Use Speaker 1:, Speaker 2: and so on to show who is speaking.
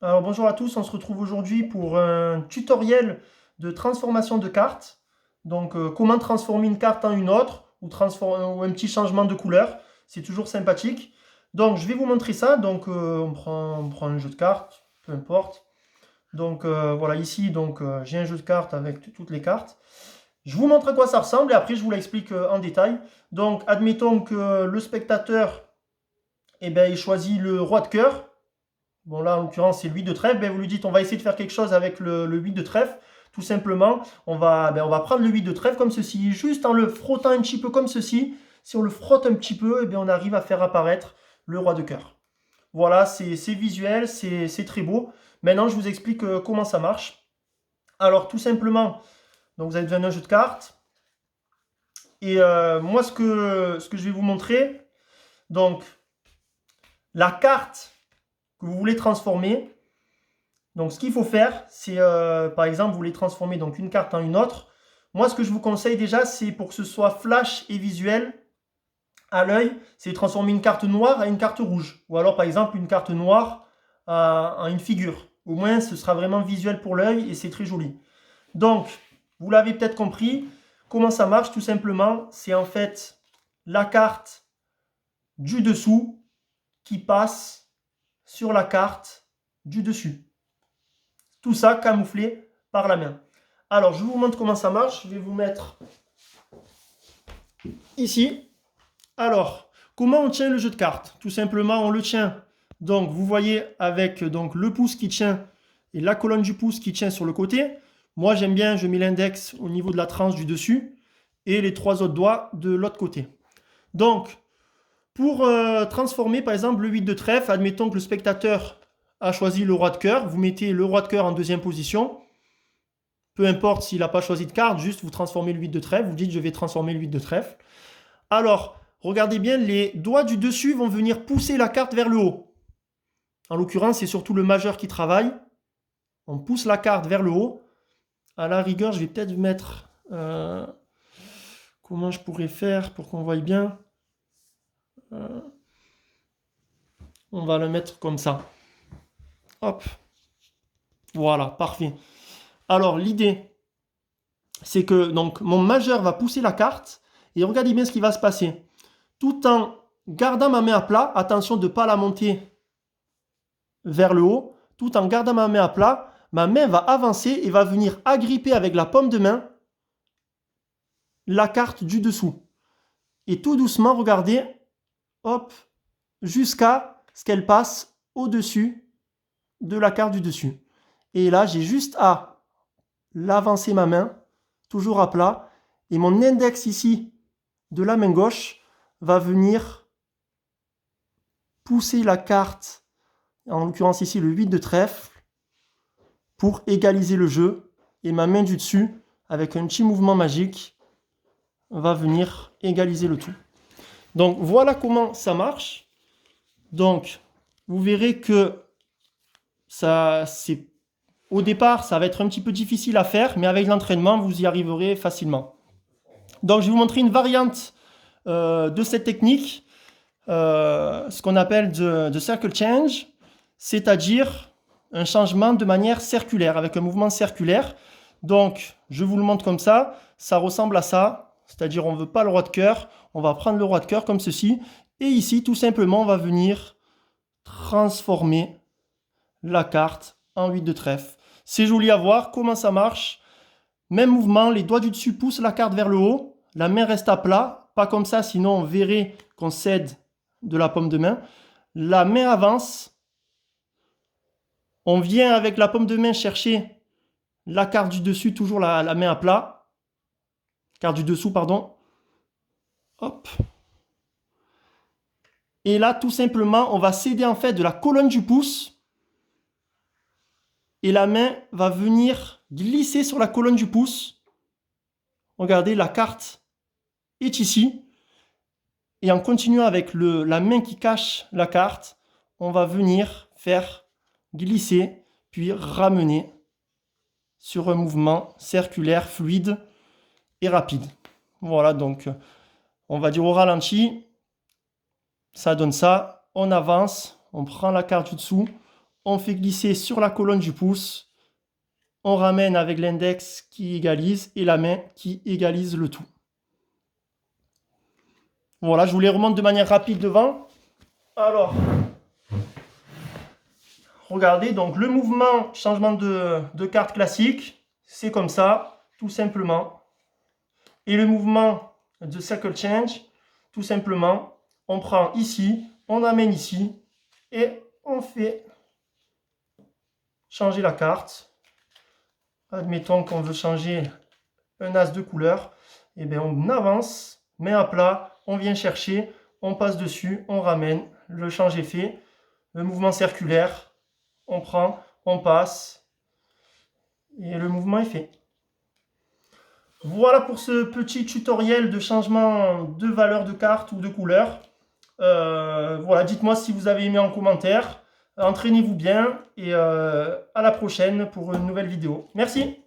Speaker 1: Alors bonjour à tous, on se retrouve aujourd'hui pour un tutoriel de transformation de carte. Donc comment transformer une carte en une autre ou un petit changement de couleur. C'est toujours sympathique. Donc je vais vous montrer ça. Donc on prend un jeu de cartes, peu importe. Donc voilà ici j'ai un jeu de cartes avec toutes les cartes. Je vous montre à quoi ça ressemble et après je vous l'explique en détail. Donc admettons que le spectateur il choisit le roi de cœur. Bon, là, en l'occurrence, c'est le 8 de trèfle. Ben, vous lui dites, on va essayer de faire quelque chose avec le 8 de trèfle. Tout simplement, on va prendre le 8 de trèfle comme ceci, juste en le frottant un petit peu comme ceci. Si on le frotte un petit peu, on arrive à faire apparaître le roi de cœur. Voilà, c'est visuel, c'est très beau. Maintenant, je vous explique comment ça marche. Alors, tout simplement, donc vous avez besoin d'un jeu de cartes. Et moi, ce que je vais vous montrer, donc, la carte que vous voulez transformer. Donc ce qu'il faut faire, c'est par exemple, vous voulez transformer donc une carte en une autre. Moi, ce que je vous conseille déjà, c'est pour que ce soit flash et visuel à l'œil, c'est de transformer une carte noire à une carte rouge. Ou alors par exemple une carte noire à une figure. Au moins, ce sera vraiment visuel pour l'œil et c'est très joli. Donc, vous l'avez peut-être compris, comment ça marche tout simplement, c'est en fait la carte du dessous qui passe sur la carte du dessus. Tout ça camouflé par la main. Alors, je vous montre comment ça marche. Je vais vous mettre ici. Alors, comment on tient le jeu de cartes? Tout simplement, on le tient. Donc, vous voyez avec le pouce qui tient et la colonne du pouce qui tient sur le côté. Moi, j'aime bien, je mets l'index au niveau de la tranche du dessus et les trois autres doigts de l'autre côté. Donc, pour transformer par exemple le 8 de trèfle, admettons que le spectateur a choisi le roi de cœur, vous mettez le roi de cœur en deuxième position. Peu importe s'il n'a pas choisi de carte, juste vous transformez le 8 de trèfle, vous dites je vais transformer le 8 de trèfle. Alors, regardez bien, les doigts du dessus vont venir pousser la carte vers le haut. En l'occurrence, c'est surtout le majeur qui travaille. On pousse la carte vers le haut. À la rigueur, je vais peut-être mettre... comment je pourrais faire pour qu'on voie bien. On va le mettre comme ça. Hop. Voilà, parfait. Alors, l'idée, c'est que donc mon majeur va pousser la carte. Et regardez bien ce qui va se passer. Tout en gardant ma main à plat, attention de ne pas la monter vers le haut, tout en gardant ma main à plat, ma main va avancer et va venir agripper avec la paume de main la carte du dessous. Et tout doucement, regardez, hop, jusqu'à ce qu'elle passe au-dessus de la carte du dessus. Et là, j'ai juste à l'avancer ma main, toujours à plat, et mon index ici de la main gauche va venir pousser la carte, en l'occurrence ici le 8 de trèfle, pour égaliser le jeu. Et ma main du dessus, avec un petit mouvement magique, va venir égaliser le tout. Donc voilà comment ça marche. Donc vous verrez que ça, c'est au départ, ça va être un petit peu difficile à faire, mais avec l'entraînement, vous y arriverez facilement. Donc je vais vous montrer une variante de cette technique, ce qu'on appelle de circle change, c'est-à-dire un changement de manière circulaire, avec un mouvement circulaire. Donc, je vous le montre comme ça ressemble à ça, c'est-à-dire on ne veut pas le roi de cœur, on va prendre le roi de cœur comme ceci, et ici, tout simplement, on va venir transformer la carte en 8 de trèfle. C'est joli à voir, comment ça marche. Même mouvement, les doigts du dessus poussent la carte vers le haut, la main reste à plat, pas comme ça, sinon on verrait qu'on cède de la paume de main. La main avance, on vient avec la paume de main chercher la carte du dessus, toujours la main à plat. Carte du dessous, pardon. Hop. Et là, tout simplement, on va céder en fait de la colonne du pouce. Et la main va venir glisser sur la colonne du pouce. Regardez, la carte est ici. Et en continuant avec la main qui cache la carte, on va venir faire glisser, puis ramener sur un mouvement circulaire, fluide et rapide. Voilà, donc on va dire au ralenti, ça donne ça, on avance, on prend la carte du dessous, on fait glisser sur la colonne du pouce, on ramène avec l'index qui égalise et la main qui égalise le tout. Voilà, je vous les remonte de manière rapide devant. Alors, regardez, donc le mouvement changement de carte classique, c'est comme ça, tout simplement. Et le mouvement de circle change, tout simplement, on prend ici, on amène ici, et on fait changer la carte. Admettons qu'on veut changer un as de couleur, et bien on avance, met à plat, on vient chercher, on passe dessus, on ramène, le change est fait. Le mouvement circulaire, on prend, on passe, et le mouvement est fait. Voilà pour ce petit tutoriel de changement de valeur de carte ou de couleur. Voilà, dites-moi si vous avez aimé en commentaire. Entraînez-vous bien et à la prochaine pour une nouvelle vidéo. Merci.